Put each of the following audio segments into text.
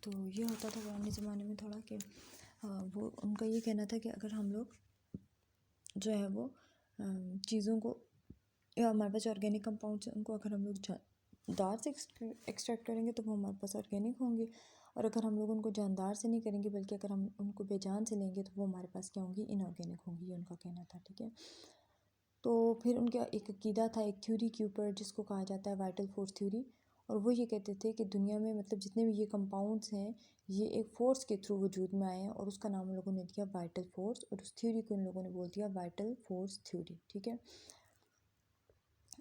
तो ये होता था पुराने ज़माने में थोड़ा कि वो उनका ये कहना था कि अगर हम लोग जो है वो चीज़ों को, या हमारे पास ऑर्गेनिक कंपाउंड्स हैं उनको अगर हम लोग जानदार से एक्सट्रैक्ट करेंगे तो वो हमारे पास ऑर्गेनिक होंगे, और अगर हम लोग उनको जानदार से नहीं करेंगे बल्कि अगर हम उनको बेजान से लेंगे तो वो हमारे पास क्या होंगी, इनऑर्गेनिक होंगी। ये उनका कहना था, ठीक है। तो फिर उनका एक अकीदा था एक थ्योरी के ऊपर जिसको कहा जाता है वाइटल फोर्स थ्योरी, और वो ये कहते थे कि दुनिया में मतलब जितने भी ये कंपाउंड्स हैं ये एक फोर्स के थ्रू वजूद में आए हैं, और उसका नाम उन लोगों ने दिया वाइटल फोर्स, और उस थ्योरी को उन लोगों ने बोल दिया वाइटल फोर्स थ्योरी, ठीक है।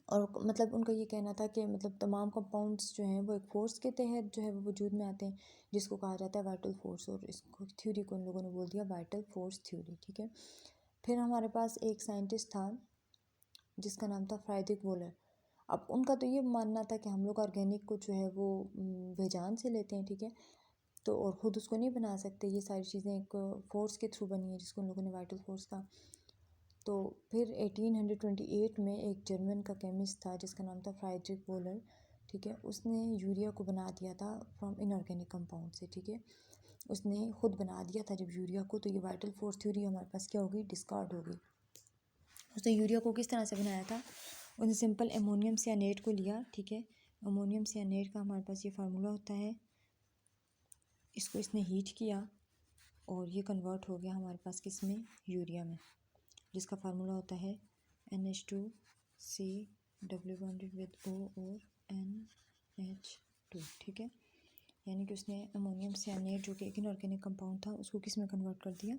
और मतलब उनका ये कहना था कि मतलब तमाम कंपाउंड्स जो हैं वो एक फ़ोर्स के तहत जो है वो वजूद में आते हैं जिसको कहा जाता है वाइटल फ़ोर्स, और इसको थ्योरी को उन लोगों ने बोल दिया वाइटल फ़ोर्स थ्योरी, ठीक है। फिर हमारे पास एक साइंटिस्ट था जिसका नाम था फ्राइड्रिक वोलर। अब उनका तो ये मानना था कि हम लोग ऑर्गेनिक को जो है वो बेजान से लेते हैं, ठीक है। तो और ख़ुद उसको नहीं बना सकते, ये सारी चीज़ें एक फ़ोर्स के थ्रू बनी है जिसको उन लोगों ने वाइटल फ़ोर्स कहा। तो फिर 1828 में एक जर्मन का केमिस्ट था जिसका नाम था फ्राइड्रिक वोलर, ठीक है। उसने यूरिया को बना दिया था फ्रॉम इनऑर्गेनिक कंपाउंड से, ठीक है। उसने खुद बना दिया था जब यूरिया को, तो ये वाइटल फोर्स थ्योरी हमारे पास क्या होगी, डिस्कार्ड होगी। उसने यूरिया को किस तरह से बनाया था, उसने सिंपल अमोनियम सियानेट को लिया, ठीक है। अमोनियम सियानेट का हमारे पास ये फार्मूला होता है, इसको इसने हीट किया और ये कन्वर्ट हो गया हमारे पास किस में, यूरिया में, जिसका फार्मूला होता है NH2C double bonded with O और NH2, ठीक है। यानी कि उसने अमोनियम सियानेट जो कि एक इनऑर्गेनिक कंपाउंड था उसको किस में कन्वर्ट कर दिया,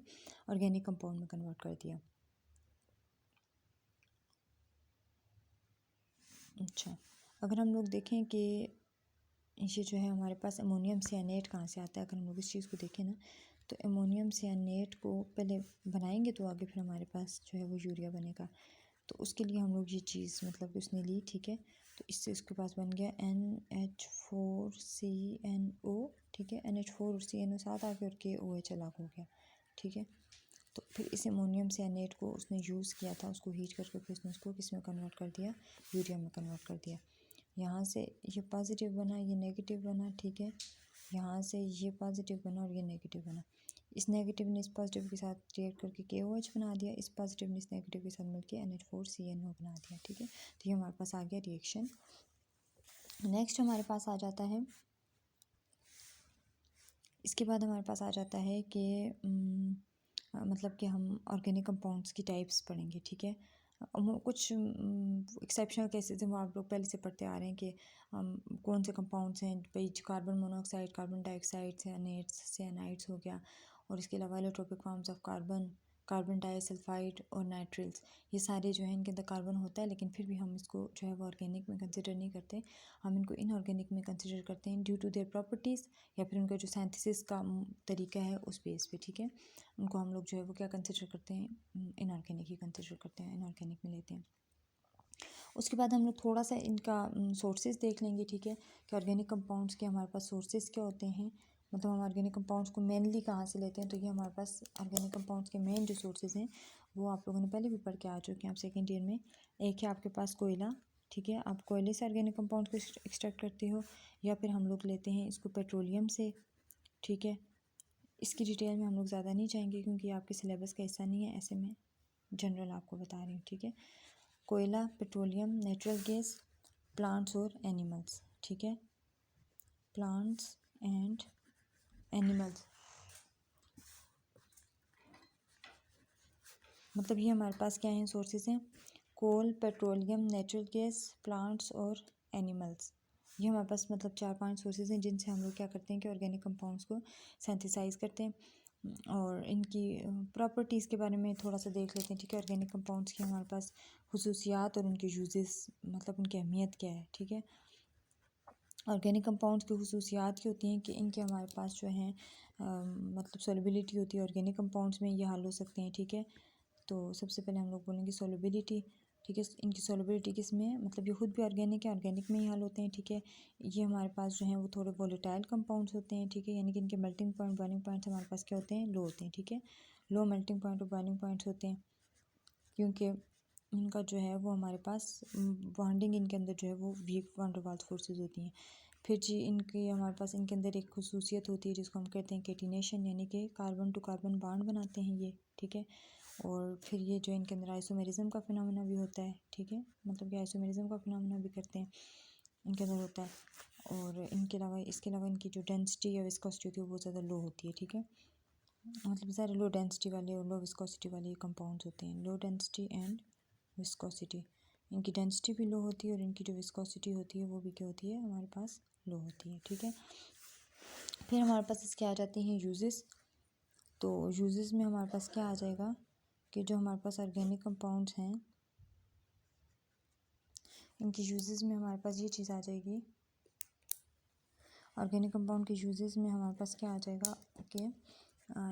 ऑर्गेनिक कंपाउंड में कन्वर्ट कर दिया। अच्छा, अगर हम लोग देखें कि ये जो है हमारे पास अमोनियम सियानेट कहाँ से आता है, अगर हम लोग इस चीज़ को देखें ना, तो अमोनियम सियानेट को पहले बनाएंगे तो आगे फिर हमारे पास जो है वो यूरिया बनेगा। तो उसके लिए हम लोग ये चीज़ मतलब उसने ली, ठीक है। तो इससे उसके पास बन गया NH4CNO, ठीक है। NH4 और CNO साथ आ गए और KOH अलग हो गया, ठीक है। तो फिर इस अमोनियम सियानेट को उसने यूज़ किया था, उसको हीट करके फिर उसने उसको किस में कन्वर्ट कर दिया, यूरिया में कन्वर्ट कर दिया। यहाँ से ये पॉजिटिव बना, ये नेगेटिव बना, ठीक है। यहाँ से ये पॉजिटिव बना और ये नेगेटिव बना। इस नेगेटिव ने इस पॉजिटिव के साथ रिएक्ट करके KOH बना दिया, इस पॉजिटिव ने इस नेगेटिव के साथ मिलकर NH4CNO बना दिया, ठीक है। तो ये हमारे पास आ गया रिएक्शन। नेक्स्ट हमारे पास आ जाता है, इसके बाद हमारे पास आ जाता है कि मतलब कि हम ऑर्गेनिक कंपाउंड्स की टाइप्स पढ़ेंगे, ठीक है। कुछ एक्सेप्शनल केसेस हैं वो आप लोग पहले से पढ़ते आ रहे हैं कि कौन से कंपाउंड्स हैं भाई, कार्बन मोनोऑक्साइड, कार्बन डाइऑक्साइड, सियानेट्स, सियानाइड्स हो गया, और इसके अलावा allotropic forms of carbon, carbon disulphide और नाइट्रिल्स, ये सारे जो है इनके अंदर कार्बन होता है, लेकिन फिर भी हम इसको जो है वो ऑर्गेनिक में कंसिडर नहीं करते, हम इनको इनऑर्गेनिक में कंसिडर करते हैं ड्यू टू देयर प्रॉपर्टीज़, या फिर उनका जो सिंथेसिस का तरीका है उस बेस पे, ठीक है। उनको हम लोग जो है वो क्या कंसिडर करते हैं, इनऑर्गेनिक ही कंसिडर करते हैं, इनऑर्गेनिक में लेते हैं। उसके बाद हम लोग थोड़ा सा इनका सोर्सेज देख लेंगे, ठीक है, कि ऑर्गेनिक कंपाउंड्स के हमारे पास सोर्सेज क्या होते हैं, मतलब हम ऑर्गेनिक कंपाउंड्स को मेनली कहाँ से लेते हैं। तो ये हमारे पास ऑर्गेनिक कंपाउंड्स के मेन जो सोर्सेज हैं वो आप लोगों ने पहले भी पढ़ के आ चुके हैं आप सेकेंड ईयर में। एक है आपके पास कोयला, ठीक है, आप कोयले से ऑर्गेनिक कंपाउंड को एक्सट्रैक्ट करते हो, या फिर हम लोग लेते हैं इसको पेट्रोलियम से, ठीक है। इसकी डिटेल में हम लोग ज़्यादा नहीं जाएंगे क्योंकि आपके सिलेबस का हिस्सा नहीं है, ऐसे में जनरल आपको बता रही हूँ, ठीक है। कोयला, पेट्रोलियम, नेचुरल गैस, प्लांट्स और एनिमल्स, ठीक है, प्लांट्स एंड एनिमल्स, मतलब ये हमारे पास क्या हैं, सोर्सेज हैं, कोल, पेट्रोलियम, नेचुरल गैस, प्लांट्स और एनिमल्स। ये हमारे पास मतलब 4-5 सोर्सेज हैं जिनसे हम लोग क्या करते हैं कि ऑर्गेनिक कंपाउंड्स को सिंथेसाइज करते हैं, और इनकी प्रॉपर्टीज़ के बारे में थोड़ा सा देख लेते हैं, ठीक है। ऑर्गेनिक कंपाउंड्स की हमारे पास खुसूसियात और उनके यूजेस, मतलब उनकी अहमियत क्या है, ठीक है। ऑर्गेनिक कंपाउंड्स की खुसूसियात की होती हैं कि इनके हमारे पास जो है मतलब सोलबिलिटी होती है, ऑर्गेनिक कंपाउंड्स में ये हल हो सकते हैं, ठीक है। तो सबसे पहले हम लोग बोलेंगे सोलबिलिटी, ठीक है। इनकी सोलबिलिटी किस में है, मतलब ये खुद भी ऑर्गेनिक है, ऑर्गेनिक में ही हल होते हैं, ठीक है। ये हमारे पास जो है वो थोड़े वोलेटाइल कंपाउंड्स होते हैं, ठीक है, यानी कि इनके मेल्टिंग पॉइंट, बॉइलिंग पॉइंट्स हमारे पास क्या होते हैं, लो होते हैं, ठीक है। लो मेल्टिंग पॉइंट और बॉइलिंग पॉइंट्स होते हैं क्योंकि इनका जो है वो हमारे पास बॉन्डिंग इनके अंदर जो है वो week van der Waals forces होती हैं। फिर जी इनकी हमारे पास इनके अंदर एक खुसूसियत होती है जिसको हम कहते हैं केटिनेशन, यानी कि कार्बन टू कार्बन बॉन्ड बनाते हैं ये, ठीक है। और फिर ये जो इनके अंदर आइसोमेरिज्म का फिनोमेना भी होता है, ठीक है, मतलब कि आइसोमेरिज्म का फिनोमेना भी करते हैं इनके अंदर होता है। और इसके अलावा इनकी जो डेंसिटी या विस्कोसिटी होती है वो ज़्यादा लो होती है, ठीक है, मतलब ज़्यादा लो डेंसिटी वाले और लो विस्कोसिटी वाले कंपाउंड्स होते हैं। लो डेंसिटी एंड विस्कोसिटी, इनकी डेंसिटी भी लो होती है और इनकी जो विस्कोसिटी होती है वो भी क्या होती है हमारे पास, लो होती है, ठीक है। फिर हमारे पास इसके आ जाती हैं यूजेस। तो यूजेस में हमारे पास क्या आ जाएगा कि जो हमारे पास ऑर्गेनिक कंपाउंड्स हैं इनकी यूजेस में हमारे पास ये चीज़ आ जाएगी, ऑर्गेनिक कंपाउंड के यूजेस में हमारे पास क्या आ जाएगा कि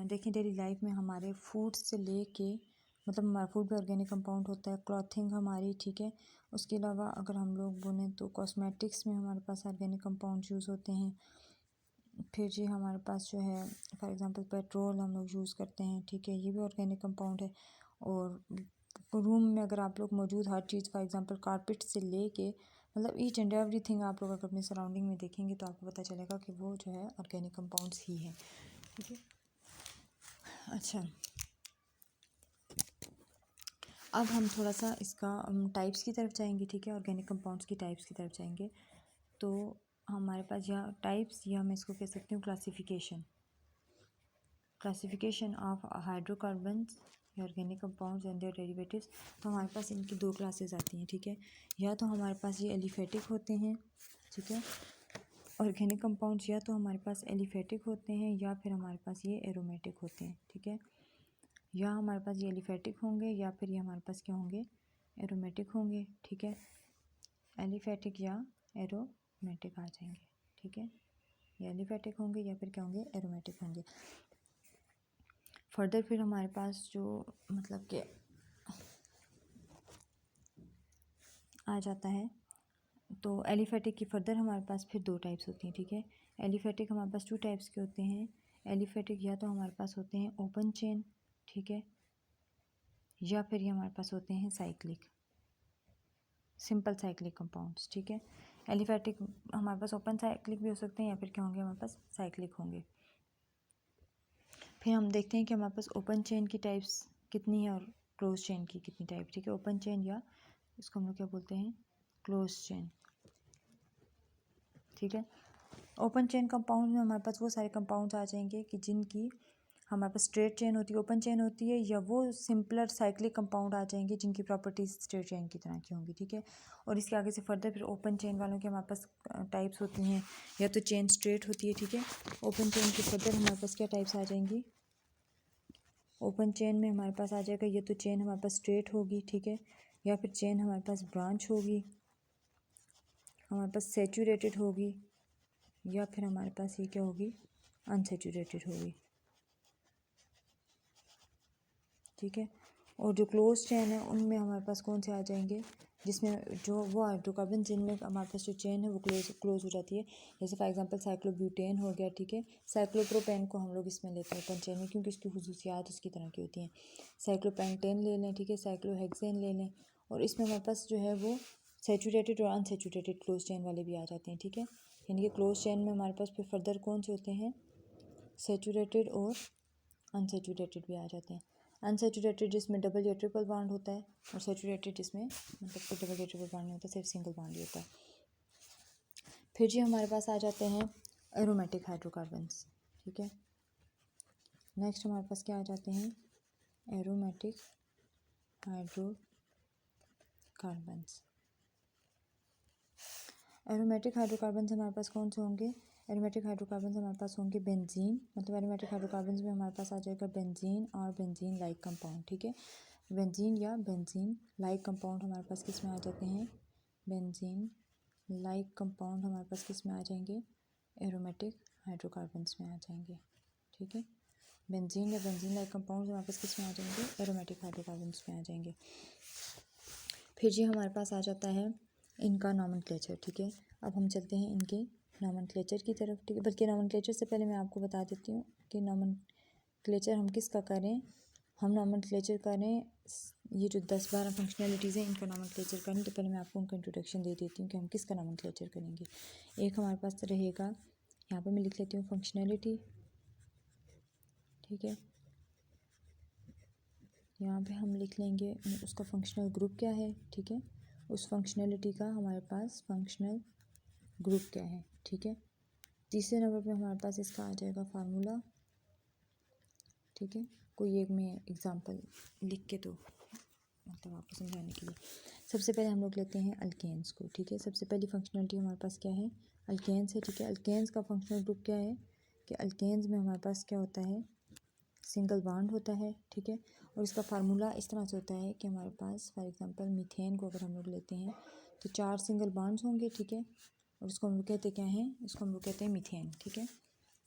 देखिए डेली लाइफ में हमारे फूड से लेके, मतलब हमारा फूड भी ऑर्गेनिक कंपाउंड होता है, क्लॉथिंग हमारी, ठीक है। उसके अलावा अगर हम लोग बोलें तो कॉस्मेटिक्स में हमारे पास ऑर्गेनिक कंपाउंड यूज़ होते हैं। फिर जी हमारे पास जो है फॉर एग्जांपल पेट्रोल हम लोग यूज़ करते हैं, ठीक है, ये भी ऑर्गेनिक कंपाउंड है। और रूम में अगर आप लोग मौजूद हर चीज़ फॉर एग्जांपल कारपेट से लेके, मतलब ईच एंड एवरी थिंग आप लोग अगर अपनी सराउंडिंग में देखेंगे तो आपको पता चलेगा कि वो जो है ऑर्गेनिक कंपाउंड्स ही है, ठीक है। अच्छा, अब हम थोड़ा सा इसका टाइप्स की तरफ जाएंगे, ठीक है, ऑर्गेनिक कंपाउंड्स की टाइप्स की तरफ जाएंगे। तो हमारे पास यह टाइप्स, या मैं इसको कह सकती हूँ classification of hydrocarbons organic compounds and their derivatives. तो हमारे पास इनकी दो क्लासेस आती हैं, ठीक है। या तो हमारे पास ये एलिफेटिक होते हैं, ठीक है, ऑर्गेनिक कंपाउंड्स या तो हमारे पास एलिफेटिक होते हैं या फिर हमारे पास ये एरोमेटिक होते हैं, ठीक है। या हमारे पास ये एलिफेटिक होंगे या फिर ये हमारे पास क्या होंगे, एरोमेटिक होंगे, ठीक है। एलिफेटिक या एरोमेटिक आ जाएंगे, ठीक है, या एलिफेटिक होंगे या फिर क्या होंगे, एरोमेटिक होंगे। फर्दर फिर हमारे पास जो मतलब कि आ जाता है, तो एलिफेटिक की फर्दर हमारे पास फिर दो टाइप्स होती हैं, ठीक है। एलिफेटिक हमारे पास टू टाइप्स के होते हैं। एलिफेटिक या तो हमारे पास होते हैं ओपन चेन, ठीक है, या फिर ये हमारे पास होते हैं साइक्लिक, सिंपल साइक्लिक कंपाउंड्स, ठीक है। एलिफेटिक हमारे पास ओपन साइक्लिक भी हो सकते हैं या फिर क्या होंगे, हमारे पास साइक्लिक होंगे। फिर हम देखते हैं कि हमारे पास ओपन चेन की टाइप्स कितनी है और क्लोज चेन की कितनी टाइप, ठीक है। ओपन चेन या इसको हम लोग क्या बोलते हैं, क्लोज चेन, ठीक है। ओपन चेन कंपाउंड में हमारे पास वो सारे कंपाउंड्स आ जाएंगे कि जिनकी हमारे पास स्ट्रेट चेन होती है, ओपन चेन होती है, या वो सिंपलर साइक्लिक कंपाउंड आ जाएंगे जिनकी प्रॉपर्टीज स्ट्रेट चेन की तरह की होंगी, ठीक है। और इसके आगे से फर्दर फिर ओपन चेन वालों की हमारे पास टाइप्स होती हैं, या तो चेन स्ट्रेट होती है, ठीक है। ओपन चेन की फर्दर हमारे पास क्या टाइप्स आ जाएंगी, ओपन चेन में हमारे पास आ जाएगा ये तो चेन हमारे पास स्ट्रेट होगी, ठीक है, या फिर चेन हमारे पास ब्रांच होगी, हमारे पास सेचूरेटेड होगी, या फिर हमारे पास ये क्या होगी, अनसेचूरेटेड होगी, ठीक है। और जो क्लोज चेन है उनमें हमारे पास कौन से आ जाएंगे, जिसमें जो वो हाइड्रोकार्बन जिनमें हमारे पास जो चेन है वो क्लोज हो जाती है। जैसे फॉर एग्जांपल साइक्लोब्यूटेन हो गया, ठीक है। साइक्लोप्रोपेन को हम लोग इसमें लेते हैं ओपन चेन में क्योंकि इसकी खुसूसियात उसकी तरह की होती हैं। साइक्लोपेंटेन ले लें, ठीक है, साइक्लोहेक्सेन ले लें, और इसमें हमारे पास जो है वो सेचूरेटेड और अनसेचूरेटेड क्लोज चेन वाले भी आ जाते हैं, ठीक है। यानी कि क्लोज चेन में हमारे पास फिर फर्दर कौन से होते हैं, सेचूरेटेड और अनसेचूरेटेड भी आ जाते हैं। अनसेचूरेटेड जिसमें डबल या ट्रिपल बॉन्ड होता है, और सेचूरेटेड जिसमें मतलब कोई डबल या ट्रिपल बॉन्ड नहीं होता, सिर्फ सिंगल बॉन्ड ही होता है। फिर जी हमारे पास आ जाते हैं एरोमेटिक हाइड्रोकार्बन्स, ठीक है। नेक्स्ट हमारे पास क्या आ जाते हैं, एरोमेटिक हाइड्रोकार्बन्स। एरोमेटिक हाइड्रोकार्बन्स हमारे पास कौन से होंगे, एरोमेटिक हाइड्रोकार्बन्स हमारे पास होंगे बेंजीन, मतलब एरोमेटिक हाइड्रोकार्बन्स में हमारे पास आ जाएगा बेंजीन और बेंजीन लाइक कंपाउंड, ठीक है। बेंजीन या बेंजीन लाइक कंपाउंड हमारे पास किस में आ जाते हैं, बेंजीन लाइक कंपाउंड हमारे पास किस में आ जाएंगे, एरोमेटिक हाइड्रोकार्बन्स में आ जाएंगे, ठीक है। बेंजीन या बेंजीन लाइक कंपाउंड हमारे पास किस में आ जाएंगे, एरोमेटिक हाइड्रोकार्बन्स में आ जाएंगे। फिर जी हमारे पास आ जाता है इनका नॉमेनक्लेचर, ठीक है। अब हम चलते हैं इनके नॉमेनक्लेचर की तरफ, ठीक है। बल्कि नॉमेनक्लेचर से पहले मैं आपको बता देती हूँ कि नॉमेनक्लेचर हम किसका करें, हम नॉमेनक्लेचर करें ये जो 10-12 फंक्शनलिटीज़ हैं इनका नॉमेनक्लेचर करनी, तो पहले मैं आपको उनका इंट्रोडक्शन दे देती हूँ कि हम किसका नॉमेनक्लेचर करेंगे। एक हमारे पास रहेगा, यहाँ पे मैं लिख लेती हूँ फंक्शनैलिटी, ठीक है। यहाँ पे हम लिख लेंगे उसका फंक्शनल ग्रुप क्या है, ठीक है। उस फंक्शनैलिटी का हमारे पास फंक्शनल ग्रुप क्या है, ठीक है। तीसरे नंबर पे हमारे पास इसका आ जाएगा फार्मूला, ठीक है। कोई एक मैं एग्जांपल लिख के तो मतलब आपको समझाने के लिए सबसे पहले हम लोग लेते हैं अल्केन्स को, ठीक है। सबसे पहली फंक्शनलिटी हमारे पास क्या है, अल्केन्स है, ठीक है। अल्केन्स का फंक्शनल ग्रुप क्या है कि अल्केन्स में हमारे पास क्या होता है, सिंगल बॉन्ड होता है, ठीक है। और इसका फार्मूला इस तरह से होता है कि हमारे पास फॉर एग्जांपल मीथेन को अगर हम लोग लेते हैं तो 4 सिंगल बॉन्ड्स होंगे, ठीक है। और इसको हम लोग कहते क्या हैं, इसको हम लोग कहते हैं मीथेन, ठीक है।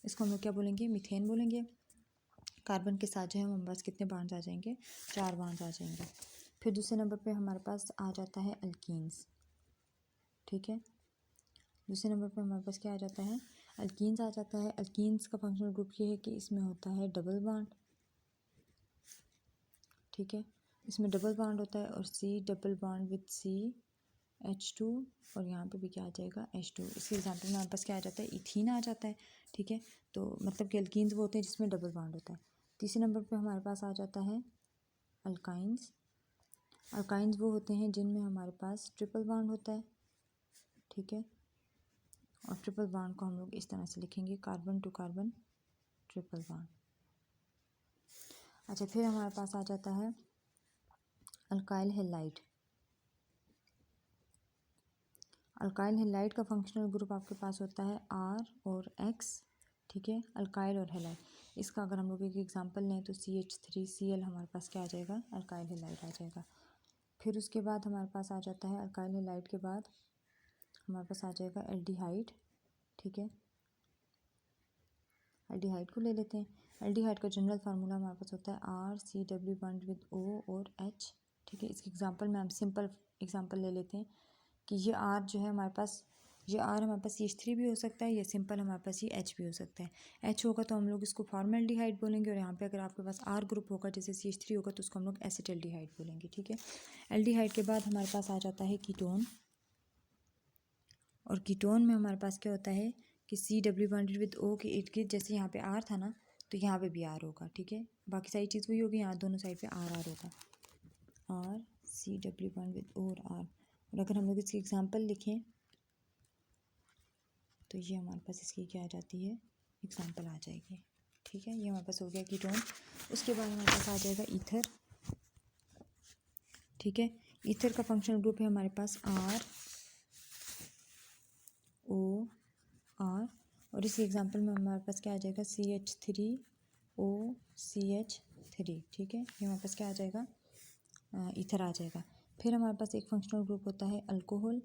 इसको हम लोग क्या बोलेंगे, मीथेन बोलेंगे। कार्बन के साथ जो है हमारे पास कितने बॉन्ड्स आ जाएंगे, 4 बॉन्ड्स आ जाएंगे। फिर दूसरे नंबर पे हमारे पास आ जाता है अल्कीन्स, ठीक है। दूसरे नंबर पे हमारे पास क्या आ जाता है, अल्कीन्स आ जाता है। अल्कीन्स का फंक्शनल ग्रुप ये है कि इसमें होता है डबल बॉन्ड, ठीक है। इसमें डबल बॉन्ड होता है और C double bond with CH2, और यहाँ पे भी क्या आ जाएगा, H2। इसके एग्जाम्पल में हमारे पास क्या आ जाता है, इथीन आ जाता है, ठीक है। तो मतलब कि अल्कीन्स वो होते हैं जिसमें डबल बॉन्ड होता है। तीसरे नंबर पे हमारे पास आ जाता है अल्काइंस। अल्काइंस वो होते हैं जिनमें हमारे पास ट्रिपल बॉन्ड होता है, ठीक है। और ट्रिपल बॉन्ड को हम लोग इस तरह से लिखेंगे, carbon to carbon triple bond. अच्छा, फिर हमारे पास आ जाता है अल्काइल हैलाइड। अल्काइल हैलाइड का फंक्शनल ग्रुप आपके पास होता है R और X, ठीक है। अल्काइल और हैलाइड, इसका अगर हम लोग एक एग्जांपल लें तो CH3Cl हमारे पास क्या आ जाएगा, अल्काइल हैलाइड आ जाएगा। फिर उसके बाद हमारे पास आ जाता है अल्काइल हैलाइड के बाद हमारे पास आ जाएगा एल्डिहाइड, ठीक है। एल्डिहाइड को ले लेते हैं। एल्डिहाइड का जनरल फार्मूला हमारे पास होता है RCW बॉन्ड विद O और H, ठीक है। इसके एग्जांपल में हम सिंपल एग्जांपल ले लेते हैं कि ये R जो है हमारे पास, ये R हमारे पास CH3 भी हो सकता है, या सिंपल हमारे पास ये H भी हो सकता है। H होगा तो हम लोग इसको फॉर्मल्डिहाइड बोलेंगे, और यहाँ पे अगर आपके पास R ग्रुप होगा जैसे CH3 होगा तो उसको हम लोग एसिटल्डिहाइड बोलेंगे, ठीक है। एल्डिहाइड के बाद हमारे पास आ जाता है कीटोन, और कीटोन में हमारे पास क्या होता है कि CW बॉन्डेड विद O के इर्द गिर्द, जैसे यहाँ पे R था ना तो यहाँ पे भी R होगा, ठीक है। बाकी सारी चीज़ वही होगी, यहाँ दोनों साइड पे R होगा, RCW बॉन्ड विद O और R। और अगर हम लोग इसकी एग्जांपल लिखें तो ये हमारे पास इसकी क्या आ जाती है, एग्जांपल आ जाएगी, ठीक है। ये हमारे पास हो गया कीटोन। उसके बाद हमारे पास आ जाएगा ईथर, ठीक है। ईथर का फंक्शनल ग्रुप है हमारे पास ROR, और इसी एग्जांपल में हमारे पास क्या आ जाएगा, CH3OCH3, ठीक है। ये हमारे पास क्या आ जाएगा, ईथर आ जाएगा। फिर हमारे पास एक फंक्शनल ग्रुप होता है अल्कोहल।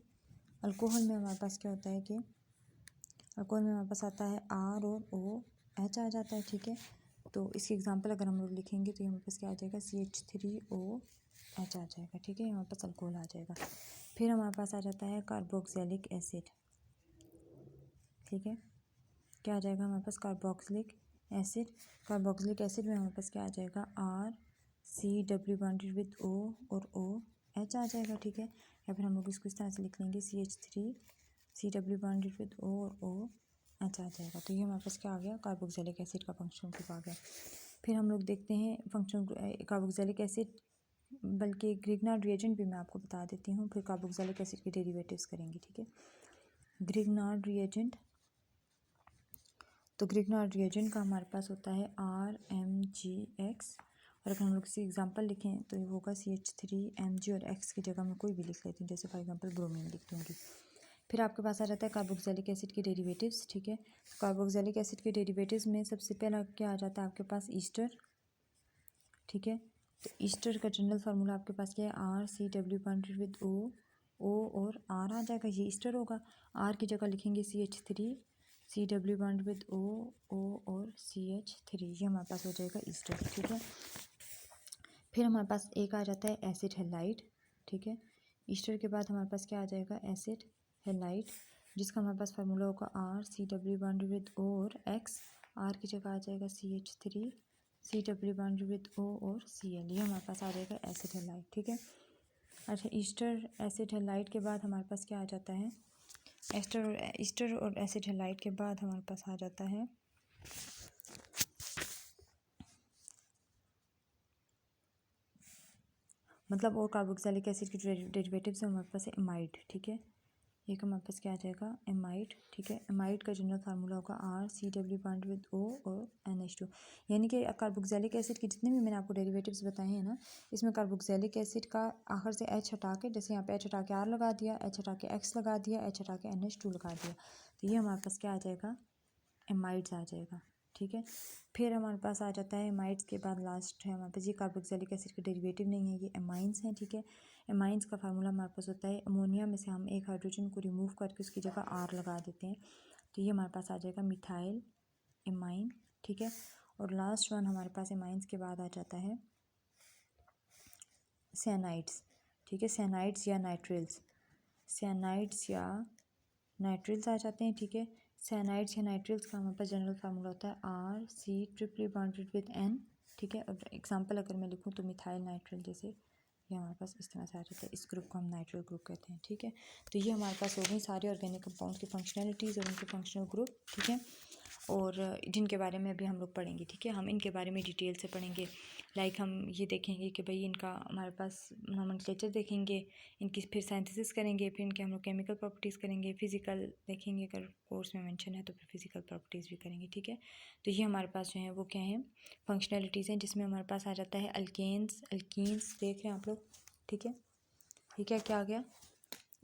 अल्कोहल में हमारे पास क्या होता है कि अल्कोहल में हमारे पास आता है R और OH आ जाता है, ठीक है। तो इसकी एग्जांपल अगर हम लोग लिखेंगे तो हमारे पास क्या आ जाएगा, CH3OH आ जाएगा, ठीक है। हमारे पास अल्कोहल आ जाएगा। फिर हमारे पास आ जाता है कार्बोक्सिलिक एसिड, ठीक है। क्या आ जाएगा हमारे पास, कार्बोक्सिलिक एसिड। कार्बोक्सिलिक एसिड में हमारे पास क्या आ जाएगा, RCW बॉन्डेड विद O और OH आ जाएगा, ठीक है। या फिर हम लोग इसको इस तरह से लिख लेंगे, CH3CW बॉन्डेड विद O और OH आ जाएगा। तो ये हमारे पास क्या आ गया, कार्बोक्सिलिक एसिड का फंक्शनल ग्रुप आ गया। फिर हम लोग देखते हैं फंक्शनल कार्बोक्सिलिक एसिड, बल्कि ग्रिग्नार्ड रिएजेंट भी मैं आपको बता देती हूँ, फिर कार्बोक्सिलिक एसिड के डेरिवेटिव्स करेंगे, ठीक है। ग्रिग्नार्ड रिएजेंट, तो ग्रिग्नार्ड रिएजेंट का हमारे पास होता है RMgX, और अगर हम लोग किसी एग्जांपल लिखें तो ये होगा CH3Mg, और X की जगह मैं कोई भी लिख लेती हूँ, जैसे फॉर एग्जांपल ब्रोमीन लिख दूँगी। फिर आपके पास आ जाता है कार्बोक्सिलिक एसिड के डेरिवेटिव्स, ठीक है। कार्बोक्सिलिक एसिड के डेरिवेटिव्स में सबसे पहला क्या आ जाता है आपके पास, ईस्टर, ठीक है। तो ईस्टर का जनरल फार्मूला आपके पास क्या है, RCW बॉन्डेड विद O और R आ जाएगा, ये ईस्टर होगा। R की जगह लिखेंगे CH3CW बॉन्ड विद O और CH3, ये हमारे पास हो जाएगा ईस्टर, ठीक है। फिर हमारे पास एक आ जाता है एसिड हैलाइड, ठीक है। ईस्टर के बाद हमारे पास क्या आ जाएगा, एसिड हैलाइड, जिसका हमारे पास फार्मूला होगा RCW बॉन्ड विद O और X। R की जगह आ जाएगा CH3 CW bonded with O और Cl, ये हमारे पास आ जाएगा एसिड हैलाइड, ठीक है। अच्छा, ईस्टर एसिड हैलाइड के बाद हमारे पास क्या आ जाता है, ईस्टर और एसिड हैलाइड के बाद हमारे पास आ जाता है मतलब और कार्बोक्सिलिक एसिड के जो डेरिवेटिव्स है हमारे पास है एमाइड, ठीक है। एक हमारे पास क्या आ जाएगा, एमाइड, ठीक है। एमाइड का जनरल फार्मूला होगा RCW बॉन्ड विद O और NH2, यानी कि कार्बोक्सिलिक एसिड के जितने भी मैंने आपको डेरिवेटिव्स बताए हैं ना, इसमें कार्बोक्सिलिक एसिड का आखिर से H हटा के, जैसे यहाँ पे H हटा के R लगा दिया, H हटा के X लगा दिया, H हटा के NH2 लगा दिया, तो ये हमारे पास क्या आ जाएगा, एमाइड्स आ जाएगा, ठीक है। फिर हमारे पास आ जाता है एमाइड्स के बाद लास्ट है हमारे पास, ये कार्बोक्सिलिक एसिड का डेरिवेटिव नहीं है, ये एमाइंस हैं, ठीक है। एमाइंस का फार्मूला हमारे पास होता है, अमोनिया में से हम एक हाइड्रोजन को रिमूव करके उसकी जगह R लगा देते हैं, तो ये हमारे पास आ जाएगा मिथाइल एमाइन, ठीक है। और लास्ट वन हमारे पास एमाइंस के बाद आ जाता है सैनाइड्स, ठीक है। सैनाइड्स या नाइट्रिल्स, सैनाइड्स या नाइट्रिल्स आ जाते हैं, ठीक है। सैनाइड्स या नाइट्रिल्स का हमारे पास जनरल फार्मूला होता है RC ट्रिपली बॉन्डेड विद N, ठीक है। और एग्जांपल अगर मैं लिखूँ तो मिथाइल नाइट्रिल, जैसे ये हमारे पास इस तरह से आ जाता है, इस ग्रुप को हम नाइट्रिल ग्रुप कहते हैं, ठीक है। तो ये हमारे पास हो गई सारे ऑर्गेनिक कंपाउंड्स की फंक्शनैलिटीज़ और उनके फंक्शनल ग्रुप, ठीक है, और जिनके बारे में अभी हम लोग पढ़ेंगे, ठीक है। हम इनके बारे में डिटेल से पढ़ेंगे, लाइक हम ये देखेंगे कि भाई इनका हमारे पास नोमेनक्लेचर देखेंगे, इनकी फिर सिंथेसिस करेंगे, फिर इनके हम लोग केमिकल प्रॉपर्टीज़ करेंगे, फिजिकल देखेंगे, अगर कोर्स में मेंशन है तो फिर फिजिकल प्रॉपर्टीज़ भी करेंगे, ठीक है। तो ये हमारे पास जो है वो क्या है, फंक्शनैलिटीज़ हैं, जिसमें हमारे पास आ जाता है अल्केन्स, अल्कीन्स देख रहे हैं आप लोग, ठीक है। ये क्या क्या आ गया,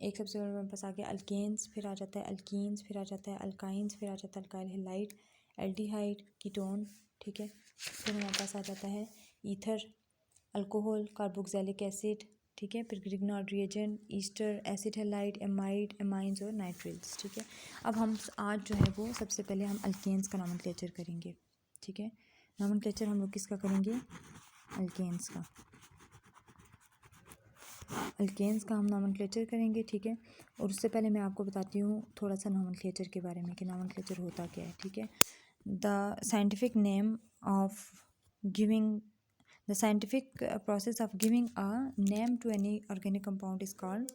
एक सबसे बड़ा हमारे पास आ गया अल्केन्स, फिर आ जाता है अल्कीन्स, फिर आ जाता है अल्काइंस, फिर आ जाता है अल्काइल हैलाइड, एल्डिहाइड, कीटोन, ठीक है। फिर हमारे पास आ जाता है ईथर, अल्कोहल, कार्बोक्सिलिक एसिड, ठीक है। फिर Grignard reagent, ester, acid halide, amide, amines और नाइट्रिल्स, ठीक है। अब हम आज जो है वो सबसे पहले हम अल्केन्स का नोमेनक्लेचर करेंगे, ठीक है। नोमेनक्लेचर हम लोग किसका करेंगे, अल्केन्स का, अल्केन्स का हम नोमेनक्लेचर करेंगे, ठीक है। और उससे पहले मैं आपको बताती हूँ थोड़ा सा नोमेनक्लेचर के बारे में कि नोमेनक्लेचर होता क्या है, ठीक है। The scientific name of giving The scientific process of giving a name to any organic compound is called